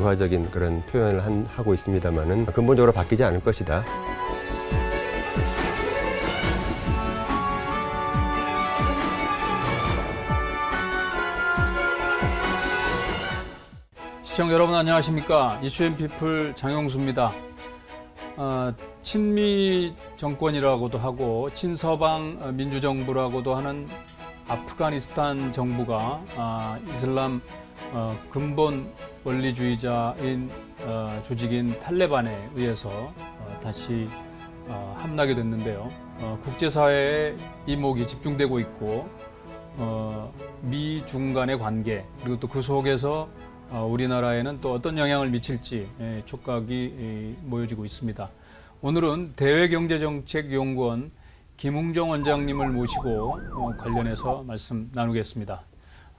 유화적인 그런 표현을 하고 있습니다만은 근본적으로 바뀌지 않을 것이다. 시청자 여러분 안녕하십니까? 이슈앤피플 장용수입니다. 친미 정권이라고도 하고 친서방 민주정부라고도 하는 아프가니스탄 정부가 이슬람 근본 원리주의자인 조직인 탈레반에 의해서 다시 함락이 됐는데요. 국제사회에 이목이 집중되고 있고 미중 간의 관계 그리고 또 그 속에서 우리나라에는 또 어떤 영향을 미칠지 촉각이 모여지고 있습니다. 오늘은 대외경제정책연구원 김웅정 원장님을 모시고 관련해서 말씀 나누겠습니다.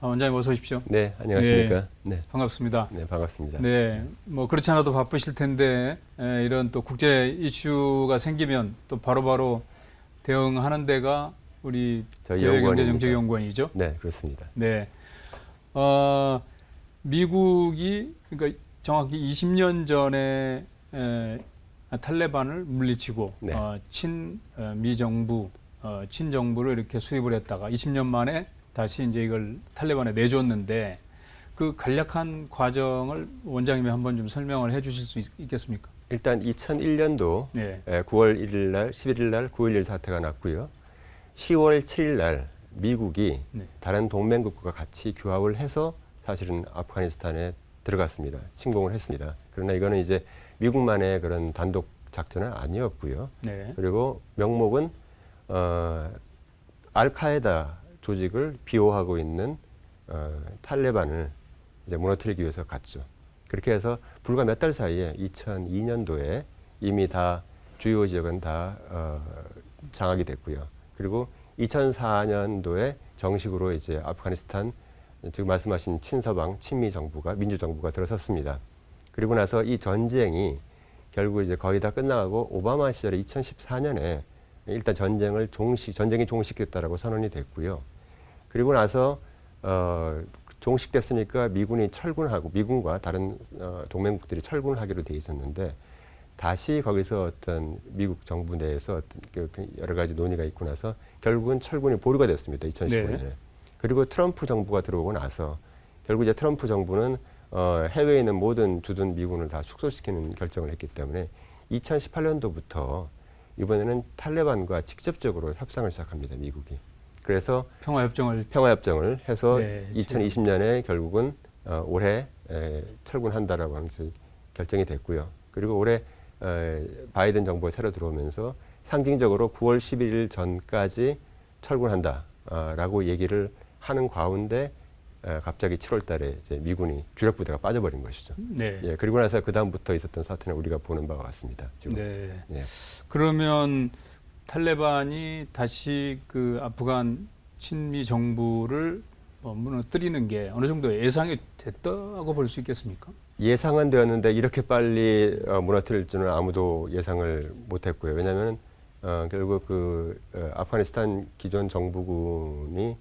원장님 어서 오십시오. 네, 안녕하십니까. 네, 반갑습니다. 네, 반갑습니다. 네, 뭐 그렇지 않아도 바쁘실 텐데 이런 또 국제 이슈가 생기면 또 바로바로 대응하는 데가 우리 대외경제정책연구원이죠. 네, 그렇습니다. 네. 미국이 그러니까 정확히 20년 전에 탈레반을 물리치고 네. 친미정부, 친정부를 이렇게 수립을 했다가 20년 만에 다시 이제 이걸 탈레반에 내줬는데 그 간략한 과정을 원장님이 한번 좀 설명을 해주실 수 있겠습니까? 일단 2001년도 네. 9월 1일 날, 11일 날 9.11 사태가 났고요. 10월 7일 날 미국이 네. 다른 동맹국과 같이 규합을 해서 사실은 아프가니스탄에 들어갔습니다. 침공을 했습니다. 그러나 이거는 이제 미국만의 그런 단독 작전은 아니었고요. 네. 그리고 명목은 알카에다 조직을 비호하고 있는 탈레반을 이제 무너뜨리기 위해서 갔죠. 그렇게 해서 불과 몇 달 사이에 2002년도에 이미 다 주요 지역은 다 장악이 됐고요. 그리고 2004년도에 정식으로 이제 아프가니스탄 지금 말씀하신 친서방, 친미 정부가 민주정부가 들어섰습니다. 그리고 나서 이 전쟁이 결국 이제 거의 다 끝나가고 오바마 시절에 2014년에 일단 전쟁이 종식됐다라고 선언이 됐고요. 그리고 나서 종식됐으니까 미군이 철군하고 미군과 다른 동맹국들이 철군을 하기로 돼 있었는데 다시 거기서 어떤 미국 정부 내에서 어떤 여러 가지 논의가 있고 나서 결국은 철군이 보류가 됐습니다. 2015년에. 네. 그리고 트럼프 정부가 들어오고 나서 결국 이제 트럼프 정부는 해외에 있는 모든 주둔 미군을 다 축소시키는 결정을 했기 때문에 2018년도부터 이번에는 탈레반과 직접적으로 협상을 시작합니다. 미국이. 그래서 평화협정을 해서 네, 2020년에 결국은 올해 철군한다라고 하는 결정이 됐고요. 그리고 올해 바이든 정부가 새로 들어오면서 상징적으로 9월 11일 전까지 철군한다라고 얘기를 하는 가운데 갑자기 7월 달에 이제 미군이 주력 부대가 빠져버린 것이죠. 네. 예, 그리고 나서 그 다음부터 있었던 사태는 우리가 보는 바와 같습니다. 지금. 네. 예. 그러면 탈레반이 다시 그 아프간 친미 정부를 무너뜨리는 게 어느 정도 예상이 됐다고 볼 수 있겠습니까? 예상은 되었는데 이렇게 빨리 무너뜨릴 줄은 아무도 예상을 못했고요. 왜냐하면 결국 그 아프가니스탄 기존 정부군이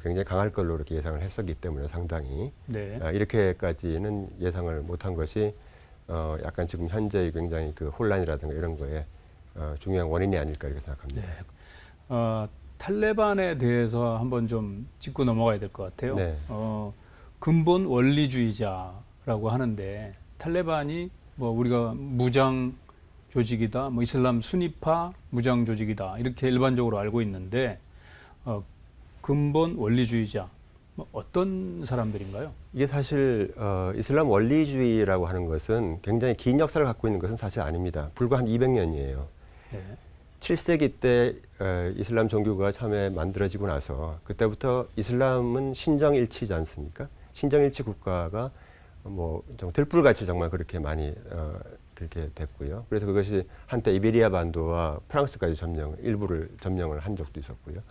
굉장히 강할 걸로 이렇게 예상을 했었기 때문에 상당히 네. 이렇게까지는 예상을 못한 것이 약간 지금 현재 굉장히 그 혼란이라든가 이런 거에 중요한 원인이 아닐까 이렇게 생각합니다. 네. 탈레반에 대해서 한번 좀 짚고 넘어가야 될 것 같아요. 네. 근본 원리주의자라고 하는데 탈레반이 뭐 우리가 무장 조직이다, 뭐 이슬람 순위파 무장 조직이다 이렇게 일반적으로 알고 있는데 근본 원리주의자 뭐 어떤 사람들인가요? 이게 사실 이슬람 원리주의라고 하는 것은 굉장히 긴 역사를 갖고 있는 것은 사실 아닙니다. 불과 한 200년이에요. 네. 7세기 때 이슬람 종교가 처음에 만들어지고 나서 그때부터 이슬람은 신정일치지 않습니까? 신정일치 국가가 뭐 좀 들불같이 정말 그렇게 많이 그렇게 됐고요. 그래서 그것이 한때 이베리아 반도와 프랑스까지 일부를 점령을 한 적도 있었고요.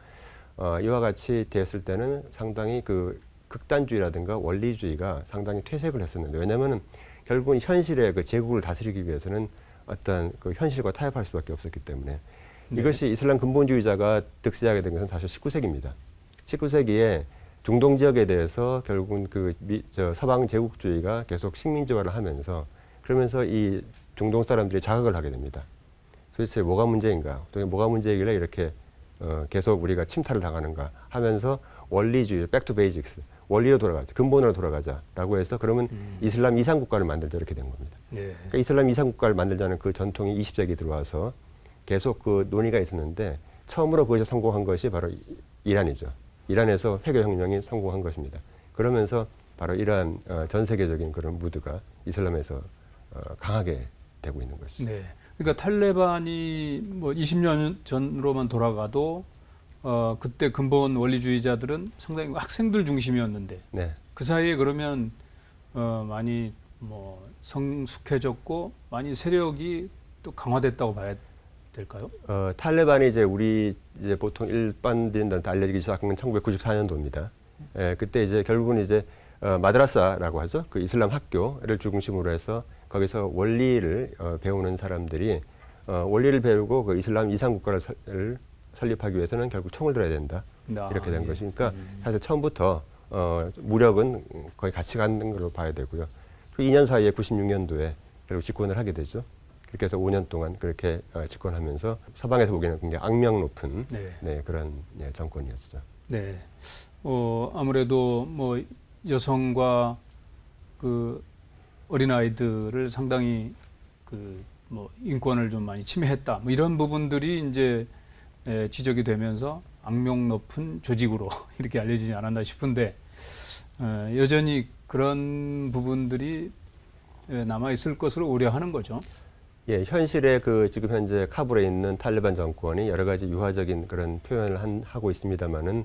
이와 같이 됐을 때는 상당히 그 극단주의라든가 원리주의가 상당히 퇴색을 했었는데 왜냐하면 결국은 현실의 그 제국을 다스리기 위해서는 어떤 그 현실과 타협할 수밖에 없었기 때문에 네. 이것이 이슬람 근본주의자가 득세하게 된 것은 사실 19세기입니다. 19세기에 중동 지역에 대해서 결국은 서방 제국주의가 계속 식민지화를 하면서 그러면서 이 중동 사람들이 자각을 하게 됩니다. 도대체 뭐가 문제인가? 또 뭐가 문제이길래 이렇게 계속 우리가 침탈을 당하는가 하면서 원리주의, 백투 베이직스, 원리로 돌아가자, 근본으로 돌아가자라고 해서 그러면 이슬람 이상 국가를 만들자 이렇게 된 겁니다. 네. 그러니까 이슬람 이상 국가를 만들자는 그 전통이 20세기 들어와서 계속 그 논의가 있었는데 처음으로 그것이 성공한 것이 바로 이란이죠. 이란에서 회교혁명이 성공한 것입니다. 그러면서 바로 이러한 전 세계적인 그런 무드가 이슬람에서 강하게 되고 있는 것이죠. 네. 그러니까 탈레반이 뭐 20년 전으로만 돌아가도 그때 근본 원리주의자들은 상당히 학생들 중심이었는데 네. 그 사이에 그러면 많이 뭐 성숙해졌고 많이 세력이 또 강화됐다고 봐야 될까요? 탈레반이 우리 보통 일반인들한테 알려지기 시작한 건 1994년도입니다. 그때 결국은 마드라사라고 하죠. 그 이슬람 학교를 중심으로 해서 거기서 원리를 배우는 사람들이 원리를 배우고 그 이슬람 이상 국가를 설립하기 위해서는 결국 총을 들어야 된다. 이렇게 된 것이니까 사실 처음부터 무력은 거의 같이 가는 걸로 봐야 되고요. 그 2년 사이에 96년도에 결국 집권을 하게 되죠. 그렇게 해서 5년 동안 그렇게 집권하면서 서방에서 보기에는 굉장히 악명 높은 그런 정권이었죠. 네. 아무래도 뭐 여성과 그 어린아이들을 상당히 뭐 인권을 좀 많이 침해했다. 뭐 이런 부분들이 이제 지적이 되면서 악명 높은 조직으로 이렇게 알려지지 않았나 싶은데 여전히 그런 부분들이 남아 있을 것으로 우려하는 거죠. 예, 현실에 지금 현재 카불에 있는 탈레반 정권이 여러 가지 유화적인 그런 표현을 하고 있습니다만은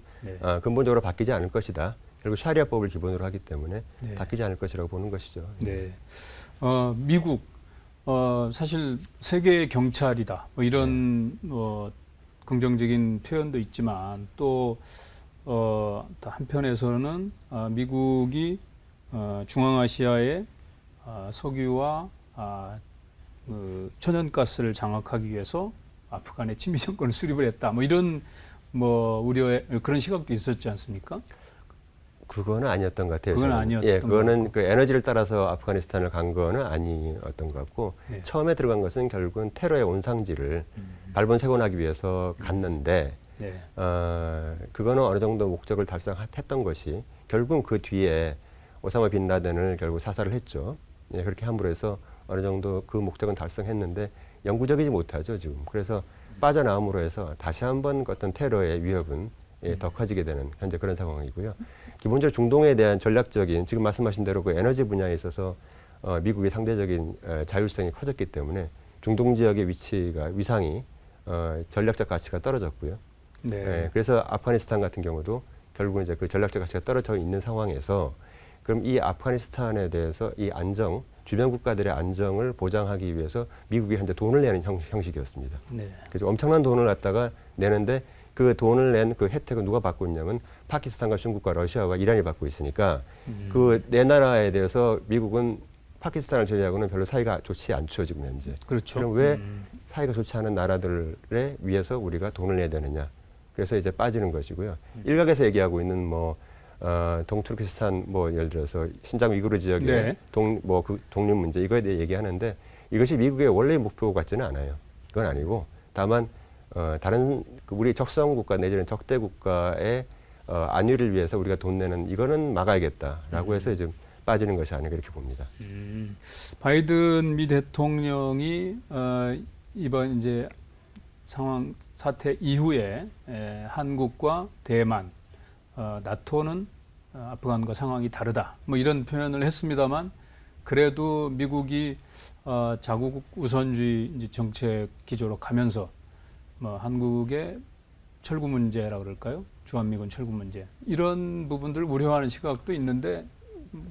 근본적으로 바뀌지 않을 것이다. 결국 샤리아법을 기본으로 하기 때문에 바뀌지 않을 것이라고 보는 것이죠. 네. 미국 사실 세계의 경찰이다. 뭐 이런 긍정적인 표현도 있지만 또 한편에서는 미국이 중앙아시아의 석유와 천연가스를 장악하기 위해서 아프간에 친미 정권을 수립을 했다. 뭐 이런 우려의 그런 시각도 있었지 않습니까? 그거는 아니었던 것 같아요. 그건 저는. 아니었던 예, 그거는 것 그 에너지를 따라서 아프가니스탄을 간 거는 아니었던 것 같고 처음에 들어간 것은 결국은 테러의 온상지를 발본색원하기 위해서 갔는데 그거는 어느 정도 목적을 달성했던 것이 결국은 그 뒤에 오사마 빈 라덴을 결국 사살을 했죠. 예, 그렇게 함으로 해서 어느 정도 그 목적은 달성했는데 영구적이지 못하죠 지금. 그래서 빠져나옴으로 해서 다시 한번 어떤 테러의 위협은 더 커지게 되는 현재 그런 상황이고요. 기본적으로 중동에 대한 전략적인 지금 말씀하신 대로 그 에너지 분야에 있어서 미국의 상대적인 자율성이 커졌기 때문에 중동 지역의 위상이 전략적 가치가 떨어졌고요. 그래서 아프가니스탄 같은 경우도 결국은 그 전략적 가치가 떨어져 있는 상황에서 그럼 이 아프가니스탄에 대해서 이 주변 국가들의 안정을 보장하기 위해서 미국이 현재 돈을 내는 형식이었습니다. 그래서 엄청난 돈을 갖다가 내는데 그 돈을 낸 그 혜택은 누가 받고 있냐면 파키스탄과 중국과 러시아와 이란이 받고 있으니까 그 네 나라에 대해서 미국은 파키스탄을 제외하고는 별로 사이가 좋지 않죠 지금 현재. 그렇죠. 그럼 왜 사이가 좋지 않은 나라들에 위해서 우리가 돈을 내야 되느냐? 그래서 빠지는 것이고요. 일각에서 얘기하고 있는 동투르키스탄 예를 들어서 신장 위구르 지역의 독립 문제 이거에 대해 얘기하는데 이것이 미국의 원래 목표 같지는 않아요. 그건 아니고 다만 다른 우리 적성 국가 내지는 적대 국가의 안위를 위해서 우리가 돈 내는 이거는 막아야겠다라고 해서 지금 빠지는 것이 아닌가 이렇게 봅니다. 바이든 미 대통령이 이번 이제 사태 이후에 한국과 대만, 나토는 아프간과 상황이 다르다. 뭐 이런 표현을 했습니다만 그래도 미국이 자국 우선주의 이제 정책 기조로 가면서 한국의 철구 문제라고 그럴까요? 주한미군 철구 문제 이런 부분들을 우려하는 시각도 있는데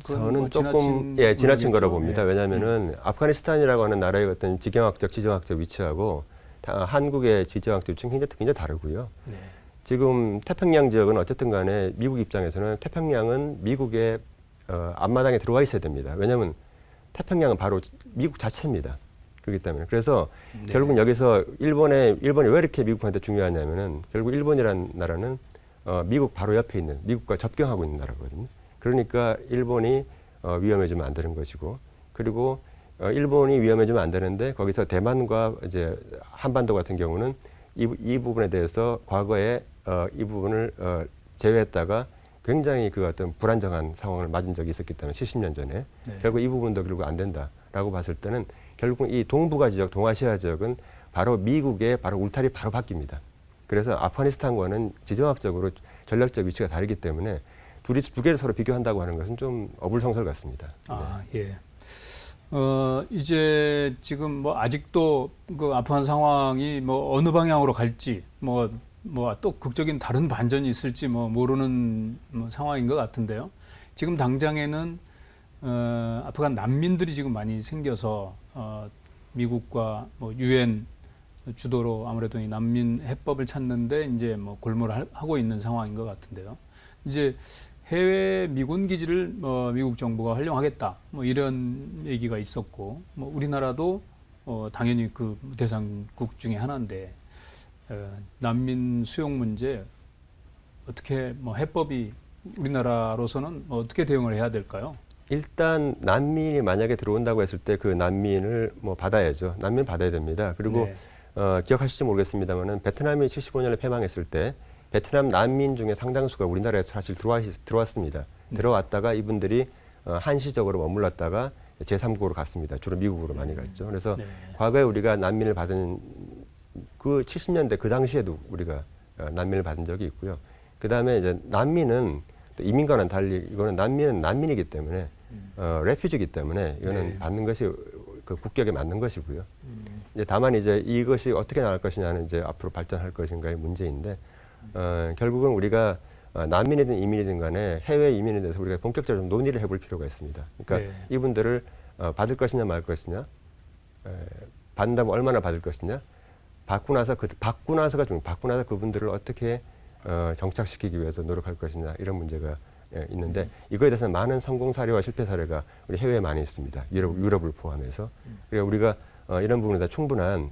저는 조금 지나친 거라 봅니다. 왜냐하면은 아프가니스탄이라고 하는 나라의 어떤 지경학적, 지정학적 위치하고 한국의 지정학적 위치는 굉장히 다르고요. 지금 태평양 지역은 어쨌든 간에 미국 입장에서는 태평양은 미국의 앞마당에 들어와 있어야 됩니다. 왜냐하면 태평양은 바로 미국 자체입니다. 그렇기 때문에 그래서 결국은 여기서 일본이 왜 이렇게 미국한테 중요하냐면은 결국 일본이라는 나라는 미국 바로 옆에 있는 미국과 접경하고 있는 나라거든요. 그러니까 일본이 위험해지면 안 되는 것이고 그리고 일본이 위험해지면 안 되는데 거기서 대만과 이제 한반도 같은 경우는 이 부분에 대해서 과거에 이 부분을 제외했다가 굉장히 그 어떤 불안정한 상황을 맞은 적이 있었기 때문에 70년 전에 네. 결국 이 부분도 결국 안 된다라고 봤을 때는 결국 이 동북아 지역, 동아시아 지역은 바로 미국의 바로 울타리 바로 바뀝니다. 그래서 아프가니스탄과는 지정학적으로 전략적 위치가 다르기 때문에 두 개를 서로 비교한다고 하는 것은 좀 어불성설 같습니다. 아, 예. 이제 지금 뭐 아직도 그 아프간 상황이 뭐 어느 방향으로 갈지 뭐 또 극적인 다른 반전이 있을지 뭐 모르는 상황인 것 같은데요. 지금 당장에는 아프간 난민들이 지금 많이 생겨서 미국과 뭐 유엔 주도로 아무래도 이 난민 해법을 찾는데 이제 뭐 골몰을 하고 있는 상황인 것 같은데요. 이제 해외 미군 기지를 미국 정부가 활용하겠다 뭐 이런 얘기가 있었고 뭐 우리나라도 당연히 그 대상국 중에 하나인데 난민 수용 문제 어떻게 뭐 해법이 우리나라로서는 어떻게 대응을 해야 될까요? 일단 난민이 만약에 들어온다고 했을 때 그 난민을 뭐 받아야죠. 난민 받아야 됩니다. 그리고 네. 기억하실지 모르겠습니다만은 베트남이 75년에 패망했을 때 베트남 난민 중에 상당수가 우리나라에 사실 들어왔습니다. 네. 들어왔다가 이분들이 한시적으로 머물렀다가 제3국으로 갔습니다. 주로 미국으로 많이 갔죠. 그래서 네. 과거에 우리가 난민을 받은 그 70년대 그 당시에도 우리가 난민을 받은 적이 있고요. 그 다음에 이제 난민은 또 이민과는 달리 이거는 난민은 난민이기 때문에 레퓨지이기 때문에 이거는 네. 받는 것이 그 국격에 맞는 것이고요. 이제 다만 이제 이것이 어떻게 나갈 것이냐는 이제 앞으로 발전할 것인가의 문제인데 결국은 우리가 난민이든 이민이든 간에 해외 이민에 대해서 우리가 본격적으로 좀 논의를 해볼 필요가 있습니다. 그러니까 네. 이분들을 받을 것이냐 말 것이냐, 받는다면 얼마나 받을 것이냐, 받고 나서가 좀 받고 나서 그분들을 어떻게 정착시키기 위해서 노력할 것이냐 이런 문제가 있는데 이거에 대해서는 많은 성공 사례와 실패 사례가 우리 해외에 많이 있습니다. 유럽을 포함해서. 그러니까 우리가 이런 부분에 대해서 충분한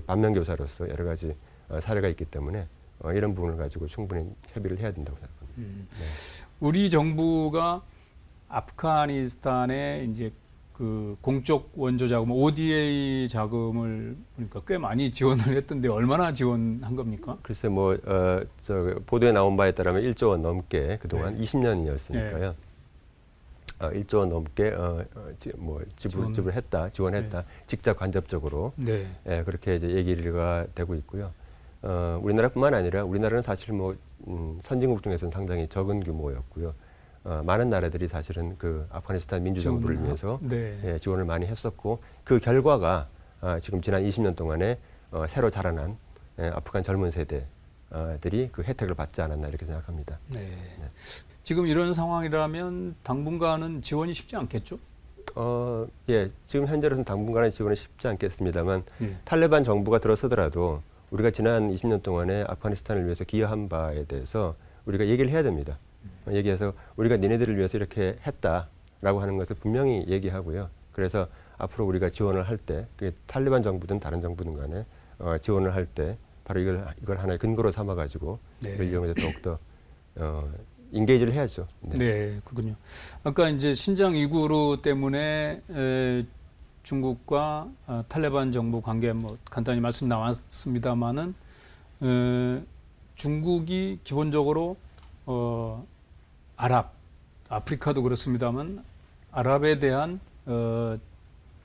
반면 교사로서 여러 가지 사례가 있기 때문에 이런 부분을 가지고 충분히 협의를 해야 된다고 생각합니다. 네. 우리 정부가 아프가니스탄에 이제 그 공적 원조 자금 ODA 자금을 보니까 꽤 많이 지원을 했던데 얼마나 지원한 겁니까? 글쎄 저 보도에 나온 바에 따르면 1조 원 넘게 그동안 네. 20년이었으니까요. 1조 원 넘게 지원했다. 네. 직접 간접적으로 네. 그렇게 이제 얘기가 되고 있고요. 우리나라뿐만 아니라 우리나라는 사실 선진국 중에서는 상당히 적은 규모였고요. 많은 나라들이 사실은 그 아프가니스탄 민주정부를 위해서 네. 지원을 많이 했었고 그 결과가 지금 지난 20년 동안에 새로 자라난 아프간 젊은 세대들이 그 혜택을 받지 않았나 이렇게 생각합니다. 네. 지금 이런 상황이라면 당분간은 지원이 쉽지 않겠죠? 지금 현재로서는 당분간의 지원은 쉽지 않겠습니다만 예. 탈레반 정부가 들어서더라도 우리가 지난 20년 동안에 아프가니스탄을 위해서 기여한 바에 대해서 우리가 얘기를 해야 됩니다. 얘기해서 우리가 니네들을 위해서 이렇게 했다라고 하는 것을 분명히 얘기하고요. 그래서 앞으로 우리가 지원을 할 때, 그게 탈레반 정부든 다른 정부든 간에 지원을 할 때 바로 이걸 하나의 근거로 삼아가지고 네. 이걸 이용해서 더욱더 인게이지를 해야죠. 네. 네, 그렇군요. 아까 이제 신장 위구르 때문에 중국과 탈레반 정부 관계 뭐 간단히 말씀 나왔습니다만은 중국이 기본적으로 아프리카도 그렇습니다만 아랍에 대한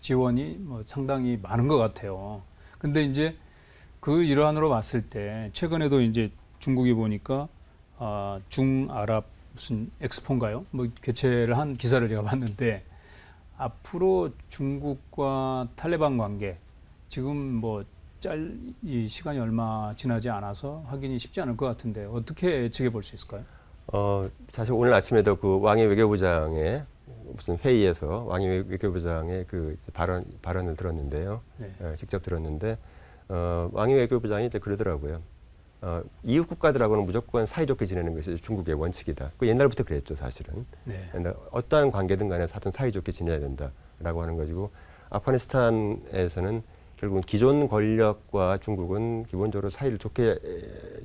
지원이 뭐 상당히 많은 것 같아요. 근데 이제 그 일환으로 봤을 때 최근에도 이제 중국이 보니까 중아랍 무슨 엑스포인가요? 뭐 개최를 한 기사를 제가 봤는데 앞으로 중국과 탈레반 관계 지금 뭐 이 시간이 얼마 지나지 않아서 확인이 쉽지 않을 것 같은데 어떻게 예측해 볼 수 있을까요? 사실 오늘 아침에도 그 왕이 외교부장의 무슨 회의에서 왕이 외교부장의 그 발언을 들었는데요. 네. 직접 들었는데 왕이 외교부장이 이제 그러더라고요. 이웃 국가들하고는 무조건 사이좋게 지내는 것이 중국의 원칙이다. 그 옛날부터 그랬죠, 사실은. 네. 어떠한 관계든 간에 하여튼 사이좋게 지내야 된다라고 하는 것이고 아프가니스탄에서는 결국은 기존 권력과 중국은 기본적으로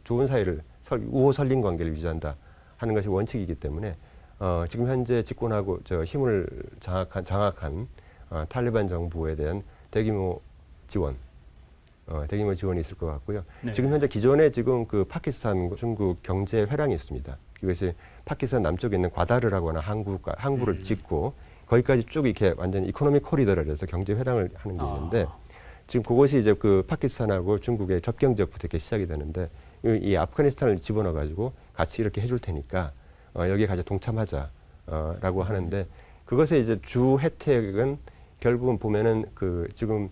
좋은 사이를 우호 설린 관계를 유지한다 하는 것이 원칙이기 때문에 지금 현재 집권하고 힘을 장악한 탈레반 정부에 대한 대규모 지원이 있을 것 같고요. 네. 지금 현재 기존에 지금 그 파키스탄, 중국 경제 회랑이 있습니다. 그것이 파키스탄 남쪽에 있는 과다르라고 하는 항구를 짓고 거기까지 쭉 이렇게 완전 이코노미 코리더를 해서 경제 회랑을 하는 게 있는데 지금 그것이 이제 그 파키스탄하고 중국의 접경 지역부터 이렇게 시작이 되는데 이 아프가니스탄을 집어넣어 가지고 같이 이렇게 해줄 테니까 여기에 같이 동참하자라고 하는데 그것의 이제 주 혜택은 결국은 보면은 그 지금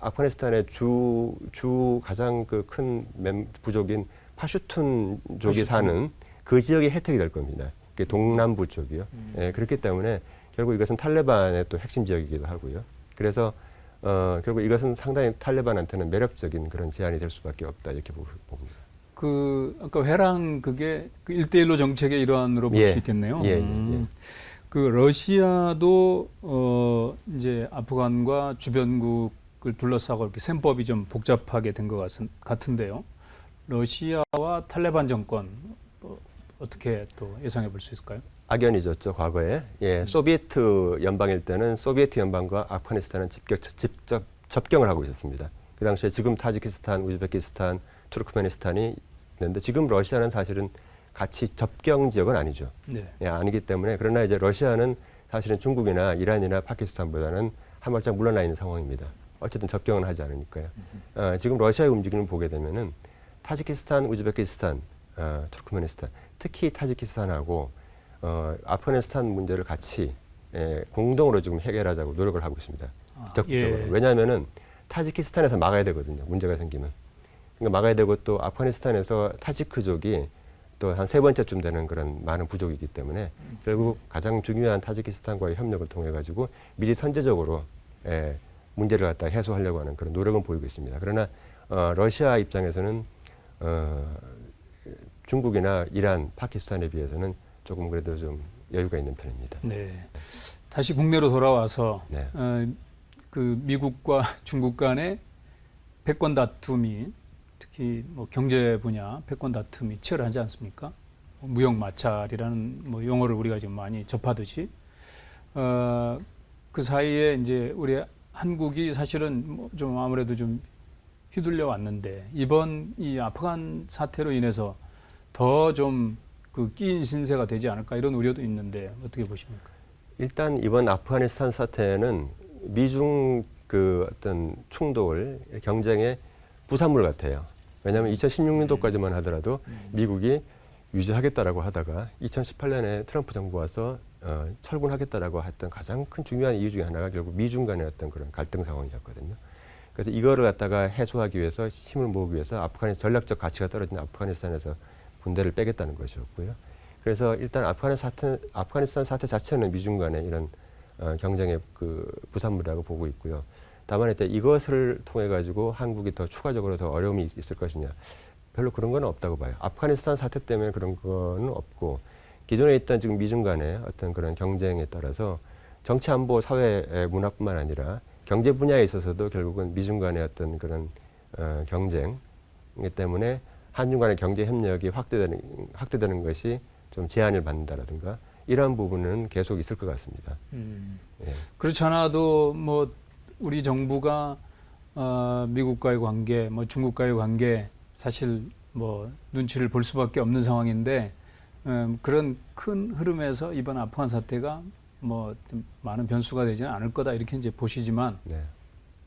아프가니스탄의 주 가장 그 큰 부족인 파슈툰족이 사는 그 지역의 혜택이 될 겁니다. 그게 동남부 쪽이요. 예, 그렇기 때문에 결국 이것은 탈레반의 또 핵심 지역이기도 하고요. 그래서 결국 이것은 상당히 탈레반한테는 매력적인 그런 제안이 될 수밖에 없다 이렇게 봅니다. 그 아까 회랑 그게 그 1대1로 정책의 일환으로 볼 수 있겠네요. 예. 그 러시아도 이제 아프간과 주변국을 둘러싸고 이렇게 셈법이 좀 복잡하게 된 것 같은데요. 러시아와 탈레반 정권 어떻게 또 예상해 볼 수 있을까요? 악연이었죠 과거에. 예, 소비에트 연방일 때는 소비에트 연방과 아프가니스탄은 직접 접경을 하고 있었습니다. 그 당시에 지금 타지키스탄, 우즈베키스탄, 투르크메니스탄이 있는데 지금 러시아는 사실은 같이 접경 지역은 아니죠. 네. 예, 아니기 때문에 그러나 이제 러시아는 사실은 중국이나 이란이나 파키스탄보다는 한 발짝 물러나 있는 상황입니다. 어쨌든 접경은 하지 않으니까요. 지금 러시아의 움직임을 보게 되면은 타지키스탄, 우즈베키스탄, 투르크메니스탄, 특히 타지키스탄하고 아프가니스탄 문제를 같이 공동으로 지금 해결하자고 노력을 하고 있습니다. 적극적으로. 예. 왜냐하면은 타지키스탄에서 막아야 되거든요. 문제가 생기면. 그러니까 막아야 되고 또 아프가니스탄에서 타지크족이 또 한 세 번째쯤 되는 그런 많은 부족이기 때문에 결국 가장 중요한 타지키스탄과의 협력을 통해 가지고 미리 선제적으로 문제를 갖다 해소하려고 하는 그런 노력은 보이고 있습니다. 그러나 러시아 입장에서는 중국이나 이란, 파키스탄에 비해서는 조금 그래도 좀 여유가 있는 편입니다. 네. 다시 국내로 돌아와서 네. 그 미국과 중국 간의 패권 다툼이 특히 뭐 경제 분야 패권 다툼이 치열하지 않습니까? 무역 마찰이라는 뭐 용어를 우리가 지금 많이 접하듯이 그 사이에 이제 우리 한국이 사실은 뭐 좀 아무래도 좀 휘둘려 왔는데 이번 이 아프간 사태로 인해서 더 좀 그 끼인 신세가 되지 않을까 이런 우려도 있는데 어떻게 보십니까? 일단 이번 아프가니스탄 사태는 미중 그 어떤 충돌, 경쟁의 부산물 같아요. 왜냐하면 2016년도까지만 하더라도 미국이 유지하겠다라고 하다가 2018년에 트럼프 정부 와서 철군하겠다라고 했던 가장 큰 중요한 이유 중에 하나가 결국 미중 간의 어떤 그런 갈등 상황이었거든요. 그래서 이거를 갖다가 해소하기 위해서 힘을 모으기 위해서 전략적 가치가 떨어진 아프가니스탄에서 군대를 빼겠다는 것이었고요. 그래서 일단 아프가니스탄 사태 자체는 미중 간의 이런 경쟁의 그 부산물이라고 보고 있고요. 다만 이제 이것을 통해 가지고 한국이 더 추가적으로 더 어려움이 있을 것이냐, 별로 그런 건 없다고 봐요. 아프가니스탄 사태 때문에 그런 거는 없고 기존에 있던 지금 미중 간의 어떤 그런 경쟁에 따라서 정치 안보 사회 문화뿐만 아니라 경제 분야에 있어서도 결국은 미중 간의 어떤 그런 경쟁 때문에 한중 간의 경제 협력이 확대되는 것이 좀 제한을 받는다라든가 이러한 부분은 계속 있을 것 같습니다. 예. 그렇지 않아도 뭐 우리 정부가 미국과의 관계, 뭐 중국과의 관계 사실 뭐 눈치를 볼 수밖에 없는 상황인데 그런 큰 흐름에서 이번 아프간 사태가 뭐 좀 많은 변수가 되지는 않을 거다 이렇게 이제 보시지만 네.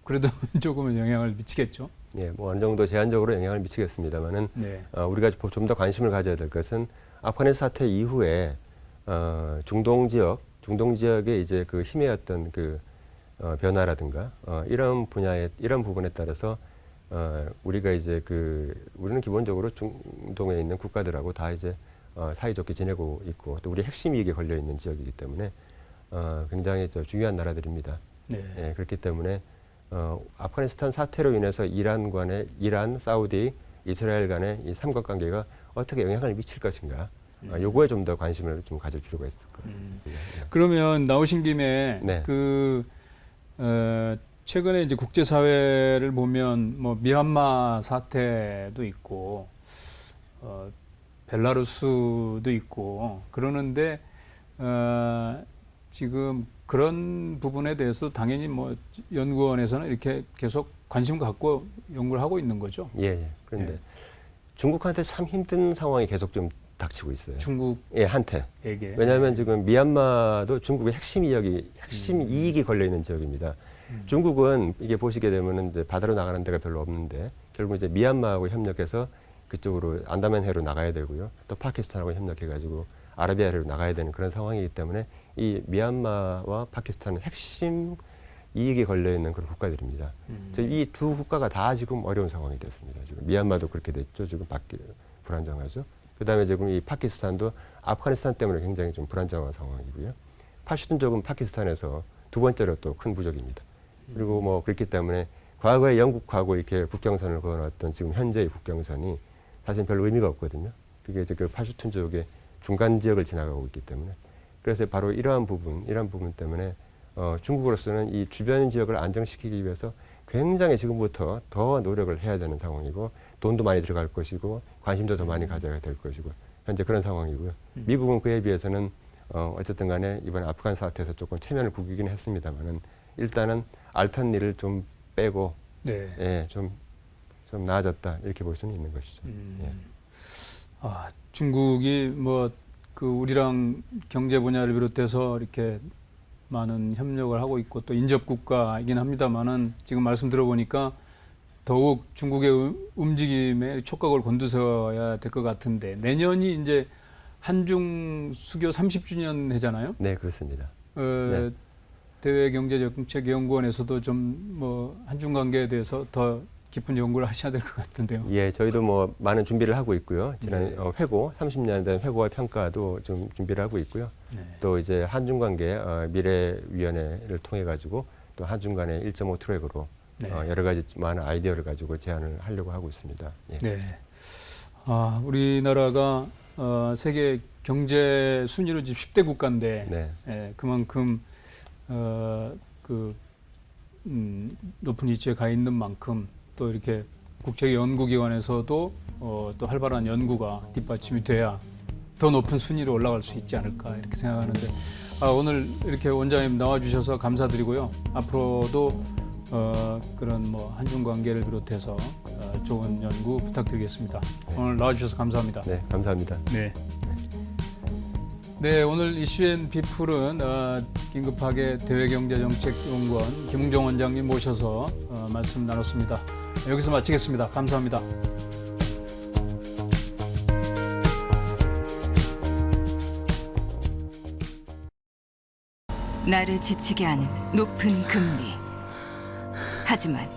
그래도 조금은 영향을 미치겠죠. 예, 뭐 어느 정도 제한적으로 영향을 미치겠습니다만은 네. 우리가 좀 더 관심을 가져야 될 것은 아프가니스탄 사태 이후에 중동 지역의 이제 그 힘의 어떤 그 변화라든가 이런 부분에 따라서 우리가 이제 우리는 기본적으로 중동에 있는 국가들하고 다 이제 사이좋게 지내고 있고 또 우리 핵심 이익에 걸려 있는 지역이기 때문에 굉장히 중요한 나라들입니다. 네. 예, 그렇기 때문에 아프가니스탄 사태로 인해서 이란, 사우디, 이스라엘 간의 이 삼각관계가 어떻게 영향을 미칠 것인가, 요거에 좀 더 관심을 좀 가질 필요가 있을 것 같습니다. 그러면 나오신 김에 네. 최근에 이제 국제사회를 보면 뭐 미얀마 사태도 있고 벨라루스도 있고 그러는데 지금 그런 부분에 대해서 당연히 뭐 연구원에서는 이렇게 계속 관심 갖고 연구를 하고 있는 거죠. 예, 예. 그런데 예. 중국한테 참 힘든 상황이 계속 좀 닥치고 있어요. 중국에게. 예, 한테. 왜냐하면 지금 미얀마도 중국의 핵심 이익이 걸려 있는 지역입니다. 중국은 이게 보시게 되면은 이제 바다로 나가는 데가 별로 없는데 결국 이제 미얀마하고 협력해서 그쪽으로 안다만해로 나가야 되고요. 또 파키스탄하고 협력해가지고 아라비아해로 나가야 되는 그런 상황이기 때문에 이 미얀마와 파키스탄은 핵심 이익이 걸려 있는 그런 국가들입니다. 이 두 국가가 다 지금 어려운 상황이 됐습니다. 지금 미얀마도 그렇게 됐죠. 지금 불안정하죠. 그다음에 지금 이 파키스탄도 아프가니스탄 때문에 굉장히 좀 불안정한 상황이고요. 파슈툰 쪽은 파키스탄에서 두 번째로 또 큰 부족입니다. 그리고 뭐 그렇기 때문에 과거에 영국하고 이렇게 국경선을 그어놨던 지금 현재의 국경선이 사실 별 의미가 없거든요. 그게 이제 그 파슈툰 쪽의 중간 지역을 지나가고 있기 때문에 그래서 바로 이러한 부분 때문에 중국으로서는 이 주변 지역을 안정시키기 위해서 굉장히 지금부터 더 노력을 해야 되는 상황이고 돈도 많이 들어갈 것이고 관심도 더 많이 가져야 될 것이고 현재 그런 상황이고요. 미국은 그에 비해서는 어쨌든 간에 이번 아프간 사태에서 조금 체면을 구기긴 했습니다만은 일단은 알탄리를 좀 빼고 네. 예, 좀 나아졌다 이렇게 볼 수는 있는 것이죠. 예. 중국이 뭐 그 우리랑 경제 분야를 비롯해서 이렇게 많은 협력을 하고 있고 또 인접 국가이긴 합니다만은 지금 말씀 들어보니까 더욱 중국의 움직임에 촉각을 곤두서야 될 것 같은데 내년이 이제 한중 수교 30주년 해잖아요. 네, 그렇습니다. 네. 대외경제정책연구원에서도 좀 뭐 한중 관계에 대해서 더 깊은 연구를 하셔야 될 것 같은데요. 예, 저희도 뭐 많은 준비를 하고 있고요. 지난 네. 회고 30년 된 회고와 평가도 좀 준비를 하고 있고요. 네. 또 이제 한중 관계 미래위원회를 통해 가지고 또 한중 간의 1.5 트랙으로 네. 여러 가지 많은 아이디어를 가지고 제안을 하려고 하고 있습니다. 예. 네. 우리나라가 세계 경제 순위로 지금 10대 국가인데 네. 예, 그만큼 높은 위치에 가 있는 만큼 또 이렇게 국제 연구기관에서도 또 활발한 연구가 뒷받침이 돼야 더 높은 순위로 올라갈 수 있지 않을까 이렇게 생각하는데 오늘 이렇게 원장님 나와주셔서 감사드리고요. 앞으로도 그런 뭐 한중 관계를 비롯해서 좋은 연구 부탁드리겠습니다. 네. 오늘 나와주셔서 감사합니다. 네, 감사합니다. 네. 네, 오늘 이슈앤 비풀은 긴급하게 대외경제정책연구원 김웅정 원장님 모셔서 말씀 나눴습니다. 여기서 마치겠습니다. 감사합니다. 나를 지치게 하는 높은 금리. 하지만